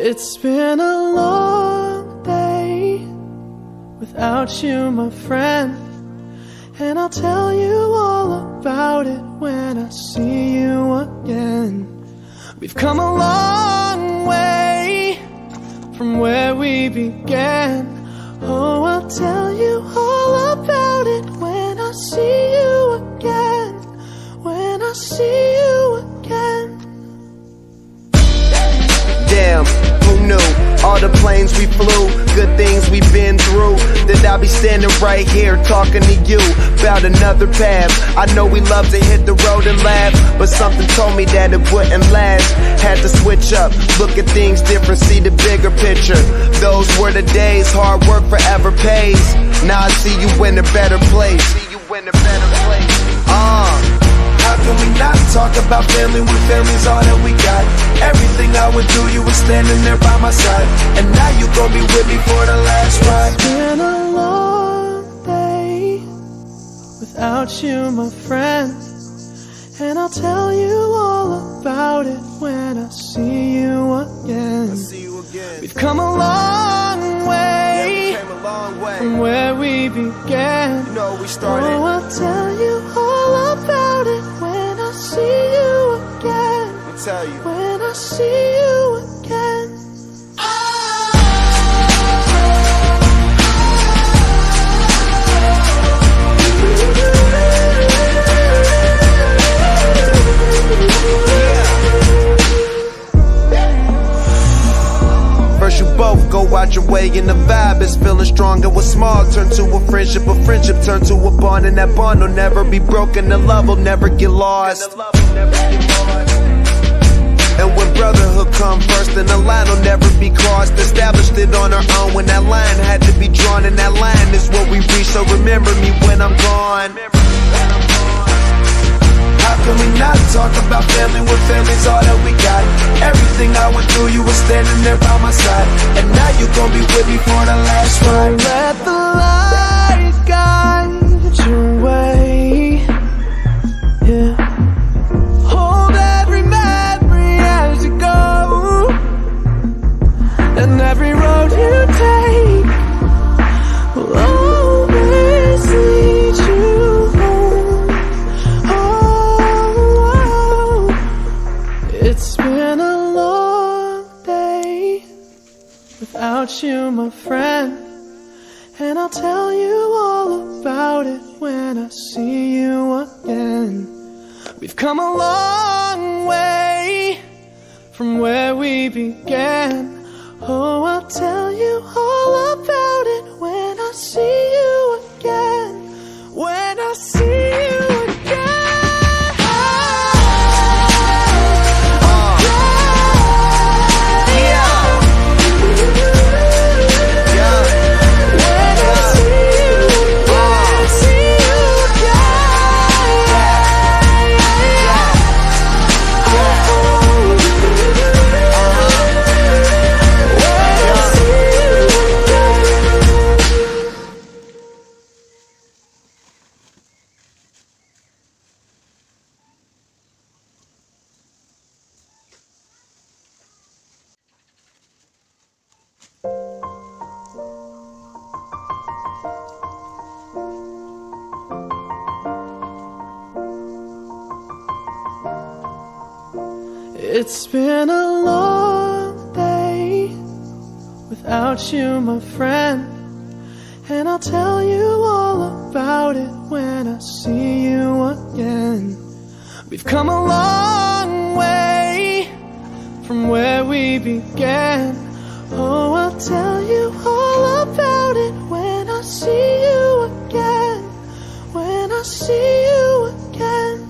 It's been a long day without you, my friend, and I'll tell you all about it when I see you again. We've come a long way from where we began. Oh, I'll tell you all about it when I see you again. When I see you again. Damn, who knew? All the planes we flew, good things we've been through, that I'll be standing right here talking to you about another path. I know we love to hit the road and laugh, but something told me that it wouldn't last. Had to switch up, look at things different, see the bigger picture. Those were the days, hard work forever pays. Now I see you in a better place. How can we not talk about family when family's all that we got? Everything I would do, you were standing there by my side, and now you gon' be with me for the last ride. It's been a long day without you, my friend, and I'll tell you all about it when I see you again. We've come a long way, from where we began. You know we started. Oh, I'll tell you all about it when I see you again. Tell you. When I see you again. First you both go out your way and the vibe is feeling strong. And what's small turn to a friendship turn to a bond, and that bond will never be broken. The love will never get lost. And when brotherhood come first, then the line will never be crossed. Established it on our own when that line had to be drawn, and that line is what we reach. So remember me when I'm gone. How can we not talk about family when family's all that we got? Everything I went through, you were standing there by my side, and now you gon' be with me for the last ride. Let the light guide your way. Yeah. Hold every memory as you go, and every road you take will always lead you home. Oh, it's been a long day without you, my friend, and I'll tell you all about it when I see you again. We've come a long way from where we began. Oh, I'll tell you all about it when I see you again. When I see you again. It's been a long day without you, my friend, and I'll tell you all about it when I see you again. We've come a long way from where we began. Oh, I'll tell you all about it when I see you again. When I see you again.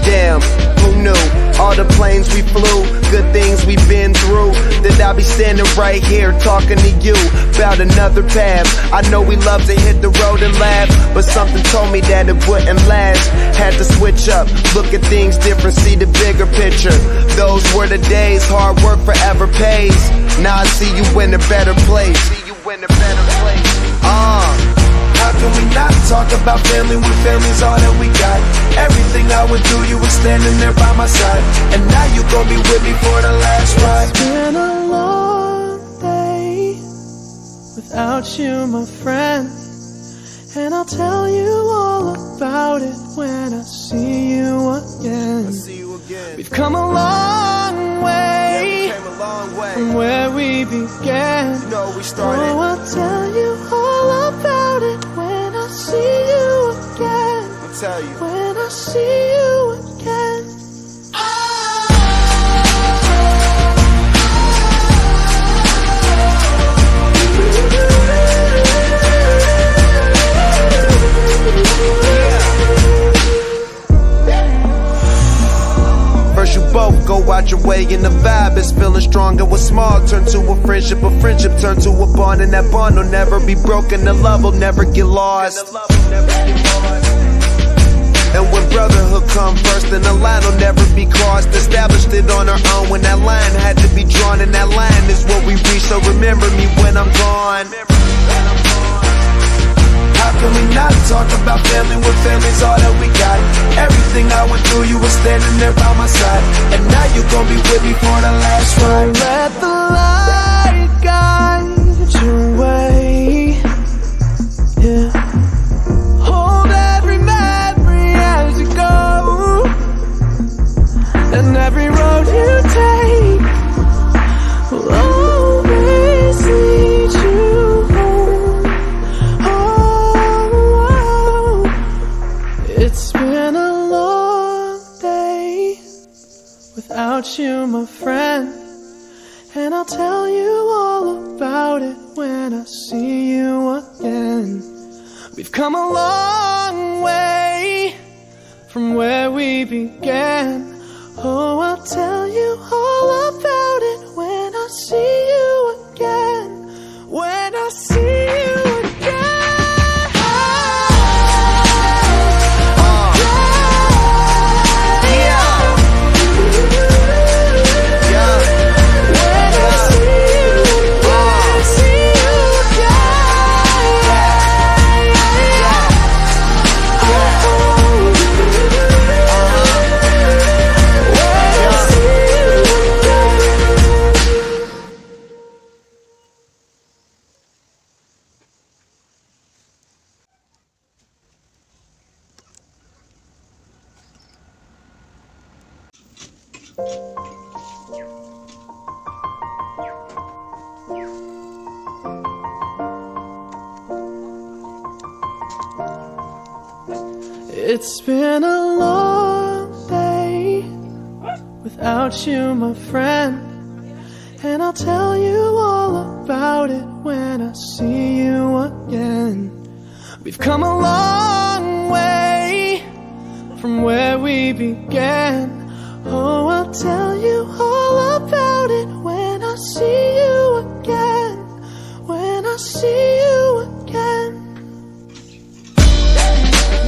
Damn, who knew? All the planes we flew, good things we've been through, that I'll be standing right here talking to you about another path. I know we love to hit the road and laugh, but something told me that it wouldn't last. Had to switch up, look at things different, see the bigger picture. Those were the days, hard work forever pays. Now I see you in a better place. How can we not talk talk about family when family's all that we got. Everything I went through, you were standing there by my side, and now you gon' be with me for the last ride. It's been a long day without you, my friend, and I'll tell you all about it when I see you again. We've come a long way, from where we began. Oh, I'll tell you all about it when I see you again. When I see you again. First you both go out your way and the vibe is feeling stronger. What's small turn to a friendship turn to a bond, and that bond will never be broken. The love will never get lost. And when brotherhood come first, then the line will never be crossed. Established it on our own when that line had to be drawn, and that line is what we reach. So remember me when I'm gone. How can we not talk about family when family's all that we got? Everything I went through, you were standing there by my side, and now you gon' be with me for the last ride. Let the light guide your way. Yeah. Hold every memory as you go, and every road you take will always lead you home. Oh, it's been a long day without you, my friend, and I'll tell you all about it when I see you again. We've come a long way from where we began. Oh, I'll tell you all about it when I see you again. When I see you again. It's been a long day without you, my friend, and I'll tell you all about it when I see you again. We've come a long way from where we began. Oh, I'll tell you all about it when I see you again. When I see you again.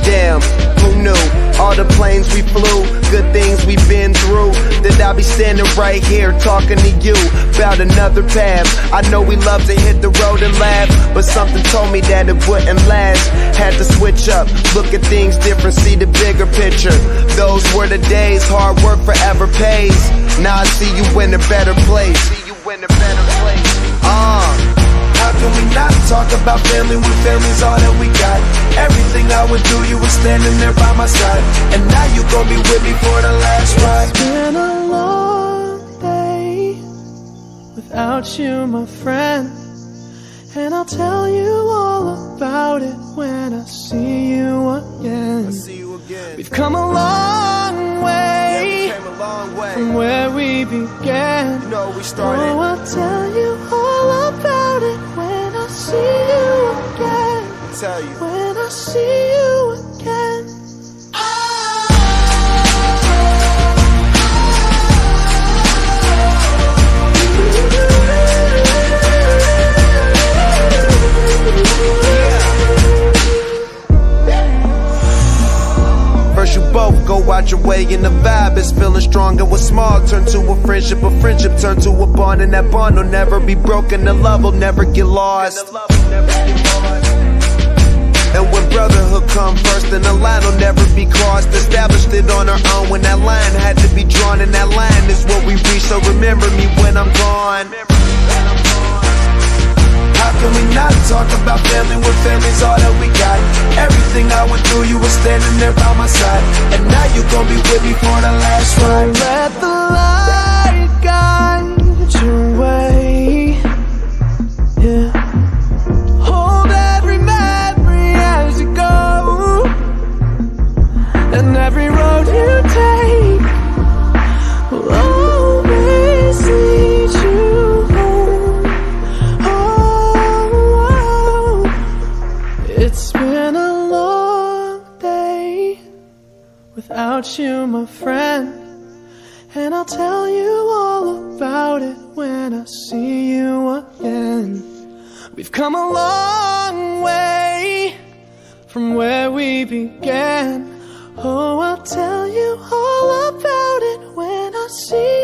Damn, who knew? All the planes we flew, good things we've been through, that I'll be standing right here talking to you about another path. I know we love to hit the road and laugh, but something told me that it wouldn't last. Had to switch up, look at things different, see the bigger picture. Those were the days, hard work forever pays. Now I see you in a better place. How can we not talk about family when family's all that we got? Everything I went through, you were standing there by my side, and now you gon' be with me for the last ride. It's been a long day without you, my friend, and I'll tell you all about it when I see you again. We've come a long way, from where we began. Oh, I'll tell you all about it when I see you again. When I see you again. First you both go out your way and the vibe is feeling stronger. What's small turn to a friendship turn to a bond, and that bond will never be broken. The love will never get lost. And when brotherhood come first, then the line will never be crossed. Established it on our own when that line had to be drawn, and that line is what we reach. So remember me when I'm gone. How can we not talk about family when family's all that we got? Everything I went through, you were standing there by my side, and now you gon' be with me for the last ride. Let the light guide your way. Yeah. Hold every memory as you go, and every road you take will always lead you home. Oh, it's been a long day without you, my friend, and I'll tell you all about it when I see you again. We've come a long way from where we began. Oh, I'll tell you all about it when I see